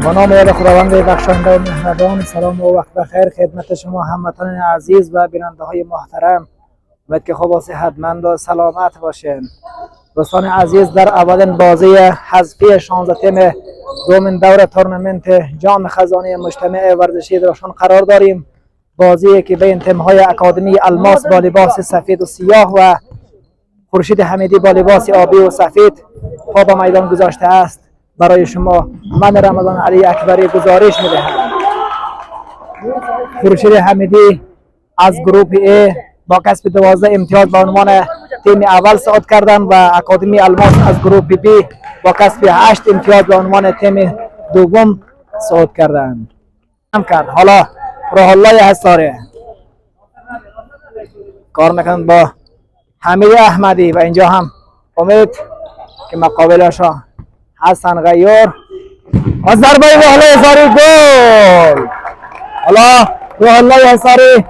با نام یاد خداوند بخشنده و مهربان. سلام و وقت بخیر خدمت شما هموطنان عزیز و بیننده های محترم. امید که خوب و صحتمند و سلامت باشین. دوستان عزیز، در اولین بازی حذفی 16 تیم دومین دور تورنمنت جام خزانه مجتمع ورزشی درخشان قرار داریم. بازی که بین تیم های اکادمی الماس با لباس سفید و سیاه و خورشید حمیدی با لباس آبی و سفید پا به میدان گذاشته است. برای شما من رمضان علی اکبری گزارش میدهم. خورشید حمیدی از گروه A با کسب 12 امتیاز به عنوان تیم اول صعود کردند و اکادمی الماس از گروه B با کسب 8 امتیاز به عنوان تیم دوم صعود کردند. حالا روح الله حصاری کار میکنند با حمید احمدی و اینجا هم امید که مقابلش حسن غیور و ضربه روح الله حصاری گل. حالا روح الله حصاری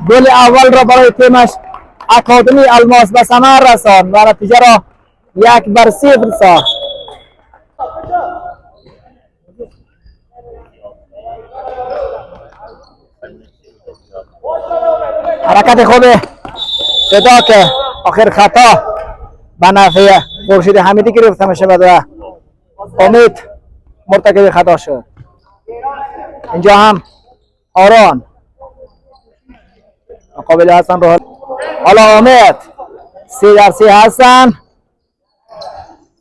گل اول را برای تیمش اکادمی الماس به ثمر رساند و نتیجه را 1-0 ساخت. حرکت خوبه فدا که آخر خطا به نفع خورشید حمیدی گرفته میشه و امید مرتکب خطا شد. اینجا هم آران مقابل حسن روح. حالا امید 3-3 حسن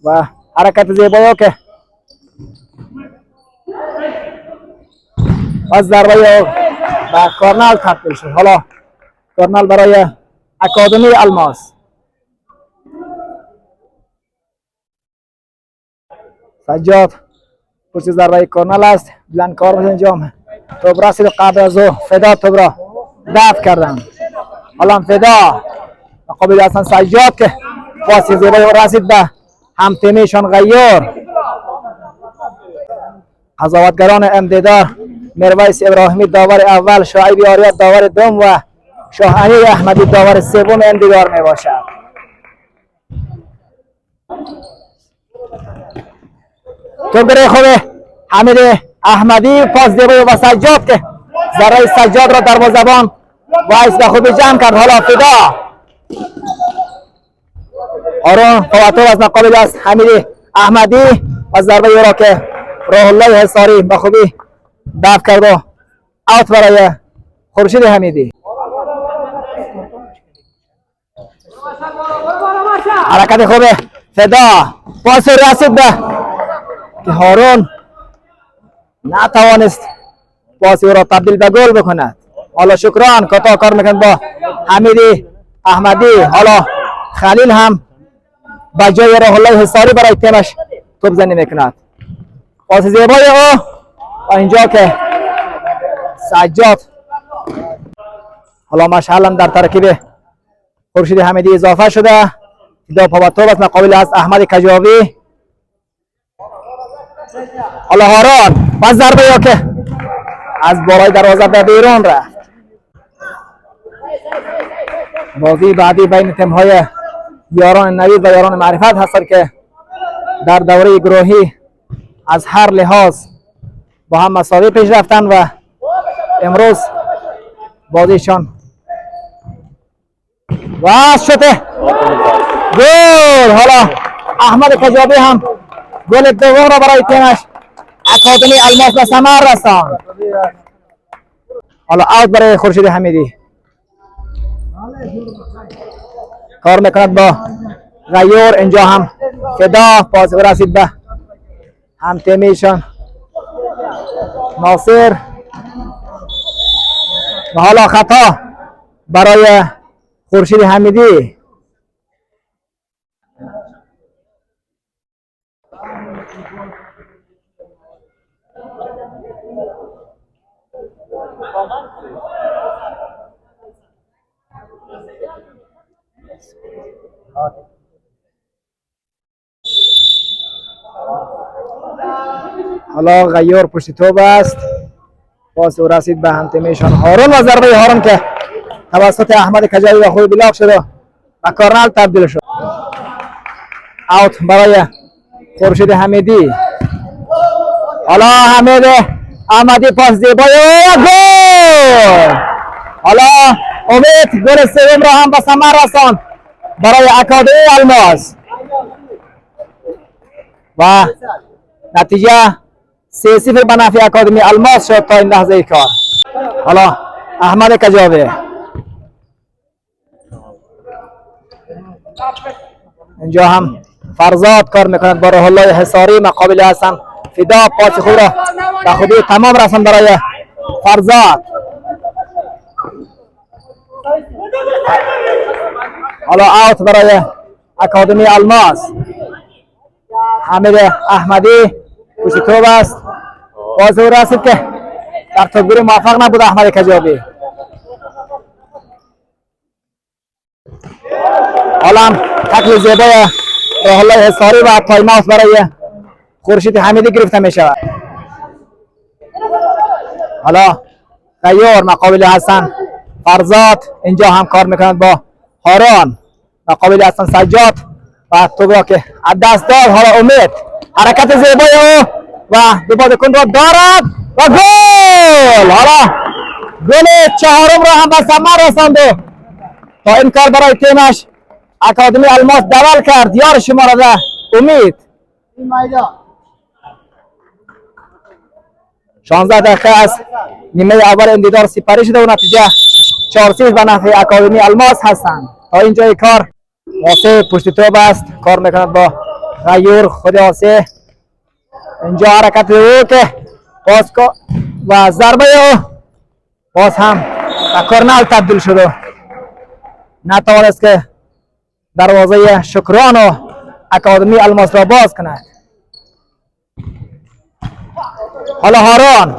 و حرکت زیبایی که از ضربه و کارنل تبدیل شد. حالا کارنل برای اکادمی الماس. سجاد پشت ضربه کارنل است. بلند کار بود انجام. توپ رسید قبل از او فدا توپ را دفع کردن. حالا فدا مقابل حسن سجاد که پاس زیبایی رسید به هم تیمیشان غیور. قضاوتگران امدیدار میرویس ابراهیمی داور اول، شعیب آریت داور دوم و شاهانی احمدی داور سوم امدیدار می باشد. تو گره خوبه حمید احمدی پاس زیبایی و سجاد که ضربه سجاد را دروازه‌بان وایس به خوبی جمع کرد. حالا فدا آرون فواتور از مقابل است حمید احمدی و ضربه را که روح الله حصاری به خوبی دفع کرد و اوت برای خورشید حمیدی. حرکت خوبه فدا پاس رسید به که هارون نتوانست پاس را تبدیل به گل بکند. حالا شکران کتا کار میکند با حمید احمدی. حالا خلیل هم با جای روح الله حصاری برای تیمش توپ زنی میکند. پاس زیبای او و اینجا که سجاد. حالا مشعل در ترکیب خورشید حمیدی اضافه شده. دو پا توپ است مقابل از احمد کجاوی. حالا هارون با ضربه یا که از بالای دروازه به بیرون رفت. بازی بعدی بین تیم های یاران نوید و یاران معرفت هست که در دوره گروهی از هر لحاظ با هم مساوی پیش رفتن و امروز بازیشان واس شده گل. حالا احمد کجابی هم گل دوم را برای تیمش اکادمی الماس به ثمر رساند. حالا اوت برای خورشید حمیدی. کار میکند با غیور. اینجا هم فدا پاس رسید به هم تیمیشان ناصر و حالا خطا برای خورشید حمیدی. حالا غیور پشت توپ است. پاس رسید به هم تیمیشان هارون و ضربه هارون که توسط احمد کجایی و خوبی بلاک شد و کارنل تبدیل شد. اوت برای خورشید حمیدی. حالا حمید احمدی پاس زیبای و گل. حالا امید گل سوم را هم به ثمر رساند برای اکادمی الماس و نتیجه 3-0 به نفع اکادمی الماس شد تا این لحظه کار. حالا احمد کجاوی اینجا هم فرزاد کار میکند با روح الله حصاری مقابل حسن فدا. پاس خود را به خودی تمام رساند برای فرزاد. حالا اوت برای اکادمی الماس. حمید احمدی پشت توپ است. باز او رسید که در توپگیری موفق نبود احمد کجابی. حالا هم تکل زیبای روح الله حصاری و تایم اوت برای خورشید حمیدی گرفته می شود. حالا غیور مقابل حسن فرزاد اینجا هم کار میکند با هارون مقابل حسن سجاد و توپ را که از دست داد. حالا امید حرکت زیبای او و دو بازیکن را دارد و گل. حالا گل چهارم را هم به ثمر رساند تا این کار برای تیمش اکادمی الماس دول کرد. یار شماره 10 امید. 16 دقیقه است نیمه اول این دیدار سپری شده و نتیجه 4-0 به نفع اکادمی الماس هستند. تا اینجای کار واسه پشت توپ است کار میکند با غیور. خود واسه اینجا حرکت او که پاس و ضربه او باز هم به کورنر تبدیل شد و نتوانست که دروازه شکران و اکادمی الماس را باز کند. حالا هارون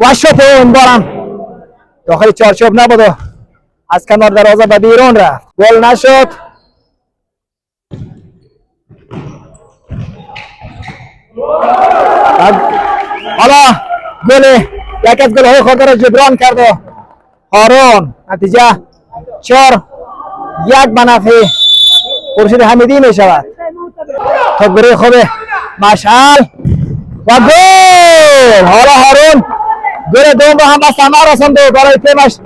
و شوت این بارم داخل چارچوب نبود و از کنار دروازه به بیرون رفت. گل نشد. حالا گل یک از گل‌های خود را جبران کرد و هارون نتیجه 4-1 به نفع خورشید حمیدی می شود. توپگیری خوب مشعل و گل. حالا هارون گل دوم را هم به ثمر رساند و برای تیمش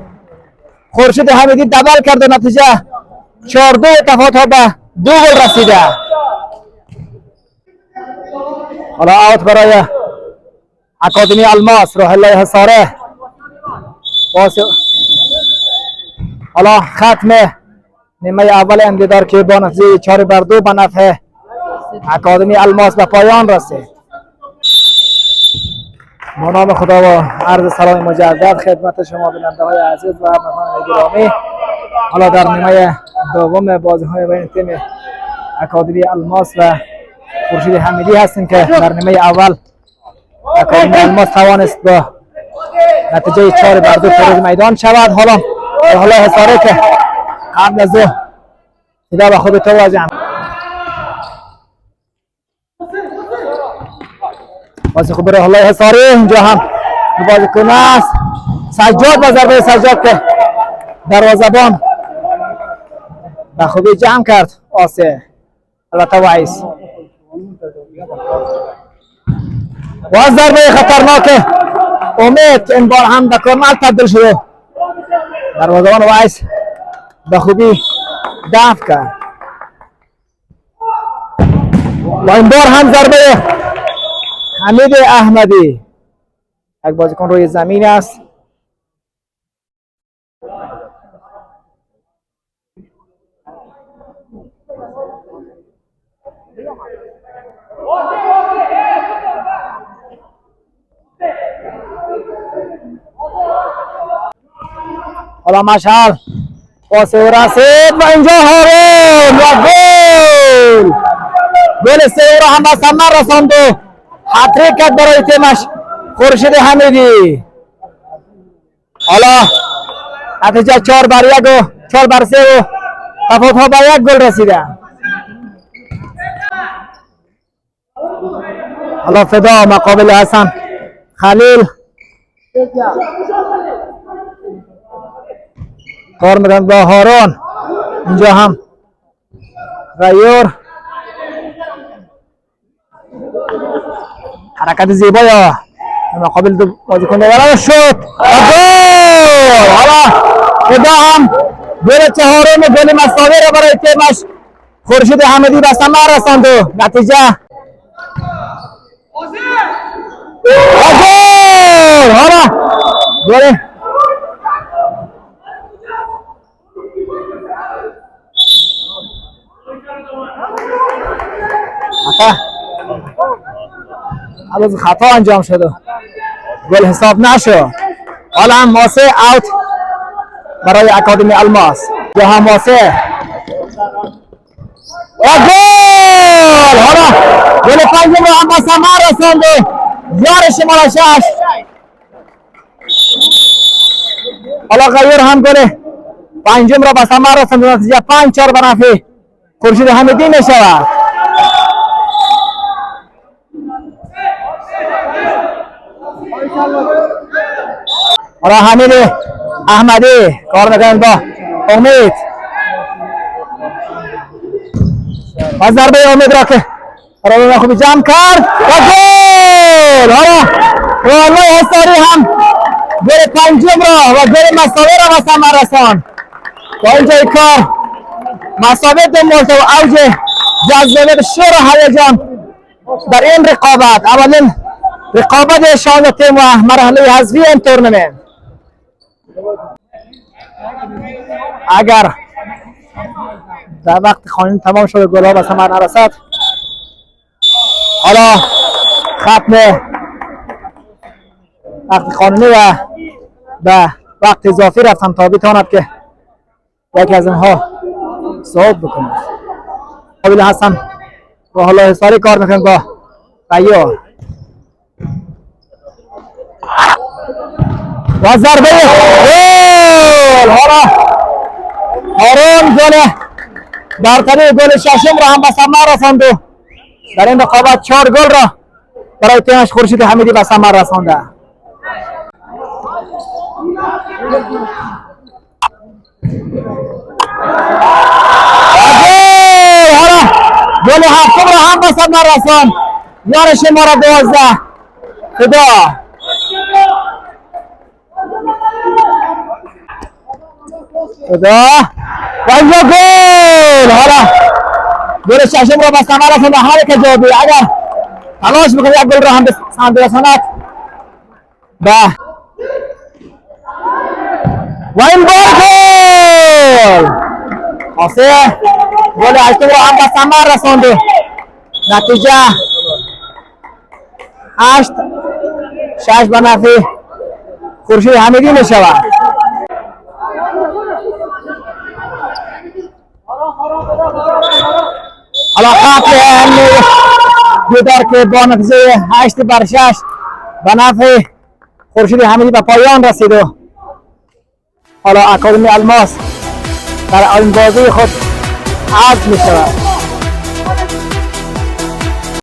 خورشید حمیدی دبل کرد و نتیجه 4-2 تفاوت به 2 گل رسیده. حالا اوت برای اکادمی الماس روح الله حصاری. حالا ختم نیمه اول این دیدار که با نتیجه 4-2 به نفع اکادمی الماس به پایان رسید. با نام خدا و عرض سلام مجدد خدمت شما بیننده های عزیز و مهمان گرامی. حالا در نیمه دوم بازی های بین تیم اکادمی الماس و خورشید حمیدی هستیم که در نیمه اول اکادمی الماس توانست با نتیجه 4-2 خارج میدان شود. حالا حالا حصاری که قبل از او دیده به خود توجه بازی خوب روح الله حصاری. اینجا هم بازیکن است سجاد با ضربه سجاد که دروازه‌بان به خوبی جمع کرد. آسه البته وایس و ضربه خطرناک امید این بار هم به کورنر تبدیل شده. دروازه‌بان وایس به خوبی دفع کرد و این بار هم ضربه حمید احمدی. یک بازیکن روی زمین است. حالا مشعل پاس او رسید و اینجا هارون و گل. گل سه را هم به ثمر رساند و هتریک کرد برای تیمش خورشید حمیدی. حالا نتیجه 4-1 و 4-3 و تفاوت ها به 1 گل رسیده. حالا فدا مقابل حسن خلیل کار میکنند با هارون. اینجا هم غیور حرکت زیبا یا مقابل دو بازیکن دیگر شد گل. حالا خدا هم گل چهارم گل مساوی را برای تیمش خورشید حمیدی به ثمر رساند و نتیجه گل. حالا گل عوض خطا انجام شد، گل حساب نشد. حالا هم واسه اوت برای اکادمی الماس. جهان واسه گل. حالا گل پنجم رو هم به ثمر رساند و یار شماره 6 حالا غیر هم گل پنجم را به ثمر رساند و نتیجه 5-4 به نفع خورشید حمیدی می شود. حالا حمید احمدی کار میکنند با امید و ضربه امید را که رابطه خوبی جمع کرد و گل. حالا رانوی حساری هم گل پنجم را و گل مساوی را به ثمر رساند. با اینجای کار مساوی دنبال و اوج جذابیت شور و هیجان در این رقابت، اولین رقابت 16 تیم و مرحله حذفی این تورنمنت. اگر در وقت قانونی تمام شد گل‌ها به ثمر نرسد، حالا ختم وقت قانونی و به وقت اضافی رفتم تا بتواند که یکی از اینها صعود بکنه. قابل هستم و حالا حساری کار میکنم با غیار و ضربه گل. حالا هارون گل برتری گل ششم را هم به ثمر رساند و در این رقابت 4 گل را برای تیمش خورشید حمیدی به ثمر رسانده. حالا گل هفتم را هم به ثمر رساند یار شماره 12 خدا. و اینجا گل. حالا گل ششم را به ثمر رساند. هر که جوابی اگر تلاش میکنه یک گل را هم به ثمر برساند و این بار گل. آسه گل هشتم را هم به ثمر رساند. نتیجه 8-6 به نفع خورشید حمیدی می شود. حالا خط دیدار که با نتیجه 8-6 به نفع خورشید حمیدی به پایان رسید و حالا اکادمی الماس در آن بازی خود عزم می شود.